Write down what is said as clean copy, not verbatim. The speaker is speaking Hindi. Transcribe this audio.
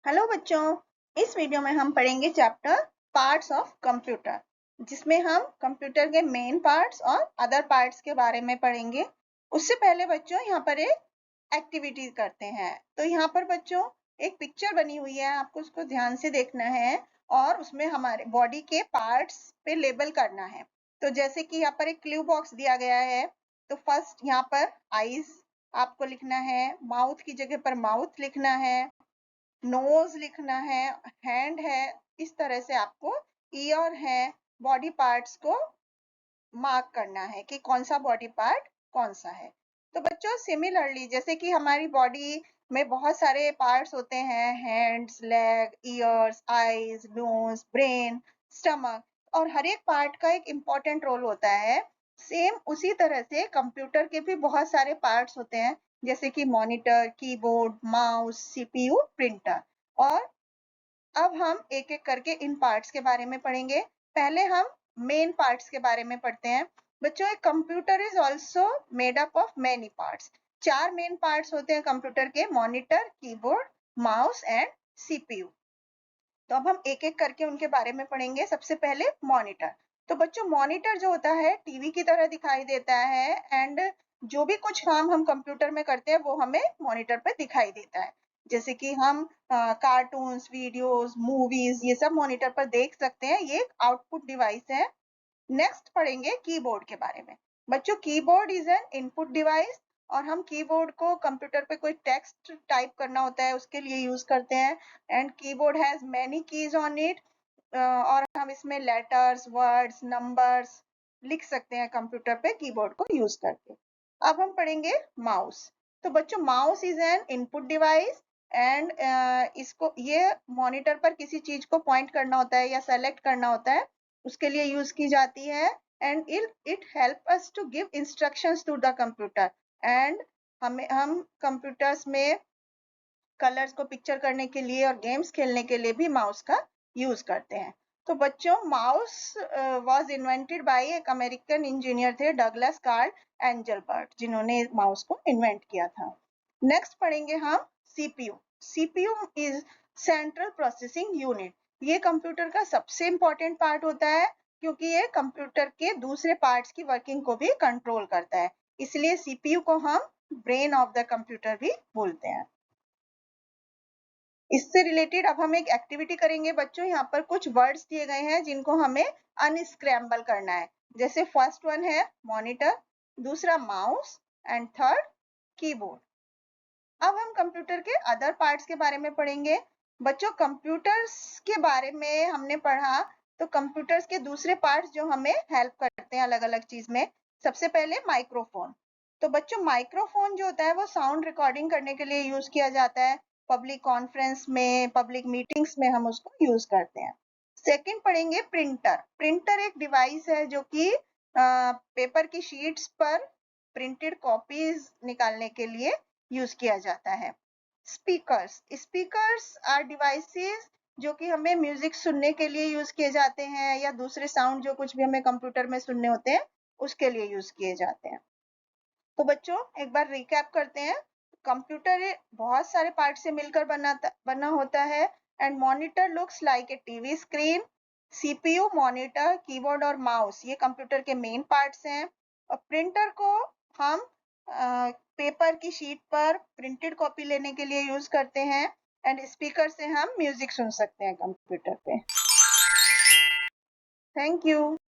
हेलो बच्चों, इस वीडियो में हम पढ़ेंगे चैप्टर पार्ट्स ऑफ कंप्यूटर, जिसमें हम कंप्यूटर के मेन पार्ट्स और अदर पार्ट्स के बारे में पढ़ेंगे। उससे पहले बच्चों यहाँ पर एक एक्टिविटी करते हैं। तो यहाँ पर बच्चों एक पिक्चर बनी हुई है, आपको उसको ध्यान से देखना है और उसमें हमारे बॉडी के पार्ट्स पे लेबल करना है। तो जैसे कि यहाँ पर एक क्लू बॉक्स दिया गया है, तो फर्स्ट यहाँ पर आईज आपको लिखना है, माउथ की जगह पर माउथ लिखना है, नोज लिखना है, हैंड है, इस तरह से आपको ईयर है, बॉडी पार्ट्स को मार्क करना है कि कौन सा बॉडी पार्ट कौन सा है। तो बच्चों सिमिलरली जैसे कि हमारी बॉडी में बहुत सारे पार्ट्स होते हैं, hands, leg, ears, eyes, nose, brain, stomach, और हर एक पार्ट का एक इम्पोर्टेंट रोल होता है। सेम उसी तरह से कंप्यूटर के भी बहुत सारे पार्ट्स होते हैं, जैसे कि monitor, keyboard, mouse, CPU, printer. और अब हम एक एक करके इन पार्ट्स के बारे में पढ़ेंगे। पहले हम मेन पार्ट्स के बारे में पढ़ते हैं। बच्चों एक computer is also made up of many parts. 4 main parts होते हैं कंप्यूटर के, monitor, keyboard, mouse and CPU. तो अब हम एक एक करके उनके बारे में पढ़ेंगे। सबसे पहले मॉनिटर। तो बच्चों मॉनिटर जो होता है टीवी की तरह दिखाई देता है, एंड जो भी कुछ काम हम कंप्यूटर में करते हैं वो हमें मॉनिटर पे दिखाई देता है। जैसे कि हम कार्टून्स, वीडियोस, मूवीज, ये सब मॉनिटर पर देख सकते हैं। ये एक आउटपुट डिवाइस है। नेक्स्ट पढ़ेंगे कीबोर्ड के बारे में। बच्चों keyboard is an input device, और हम कीबोर्ड को कंप्यूटर पे कोई टेक्स्ट टाइप करना होता है उसके लिए यूज करते हैं। And keyboard has many keys on it, और हम इसमें लेटर्स, वर्ड्स, नंबर्स लिख सकते हैं कंप्यूटर पे कीबोर्ड को यूज करके। अब हम पढ़ेंगे माउस। तो बच्चों mouse is an input device, and इसको ये मॉनिटर पर किसी चीज को पॉइंट करना होता है या सेलेक्ट करना होता है, उसके लिए यूज की जाती है। And it help us to give instructions to the computer. And हम कंप्यूटर्स में कलर्स को पिक्चर करने के लिए और गेम्स खेलने के लिए भी माउस का यूज करते हैं। तो बच्चों माउस वाज इन्वेंटेड बाय एक अमेरिकन इंजीनियर थे, डगलस कार्ल एंजलबर्ट, जिन्होंने माउस को इन्वेंट किया था। नेक्स्ट पढ़ेंगे हम CPU. CPU is central processing unit. ये कंप्यूटर का सबसे इंपॉर्टेंट पार्ट होता है, क्योंकि ये कंप्यूटर के दूसरे पार्ट्स की वर्किंग को भी कंट्रोल करता है। इसलिए सीपीयू को हम ब्रेन ऑफ द कंप्यूटर भी बोलते हैं। इससे रिलेटेड अब हम एक एक्टिविटी करेंगे बच्चों। यहाँ पर कुछ वर्ड्स दिए गए हैं जिनको हमें अनस्क्रैम्बल करना है। जैसे फर्स्ट वन है मॉनिटर, दूसरा माउस, एंड थर्ड कीबोर्ड। अब हम कंप्यूटर के अदर पार्ट्स के बारे में पढ़ेंगे। बच्चों कंप्यूटर्स के बारे में हमने पढ़ा, तो कंप्यूटर्स के दूसरे पार्ट्स जो हमें हेल्प करते हैं अलग अलग चीज में। सबसे पहले माइक्रोफोन। तो बच्चों माइक्रोफोन जो होता है वो साउंड रिकॉर्डिंग करने के लिए यूज किया जाता है। पब्लिक कॉन्फ्रेंस में, पब्लिक मीटिंग्स में हम उसको यूज करते हैं। सेकंड पढ़ेंगे प्रिंटर। प्रिंटर एक डिवाइस है जो कि पेपर की शीट्स पर प्रिंटेड कॉपीज निकालने के लिए यूज किया जाता है। स्पीकर्स। स्पीकर्स आर डिवाइसेस जो कि हमें म्यूजिक सुनने के लिए यूज किए जाते हैं, या दूसरे साउंड जो कुछ भी हमें कंप्यूटर में सुनने होते हैं उसके लिए यूज किए जाते हैं। तो बच्चों एक बार रिकैप करते हैं। कंप्यूटर बहुत सारे पार्ट से मिलकर बना होता है। And monitor looks like a TV screen. CPU, monitor, keyboard और माउस ये कंप्यूटर के मेन पार्ट्स हैं। और प्रिंटर को हम पेपर की शीट पर प्रिंटेड कॉपी लेने के लिए यूज करते हैं। एंड स्पीकर से हम म्यूजिक सुन सकते हैं कंप्यूटर पे। Thank you.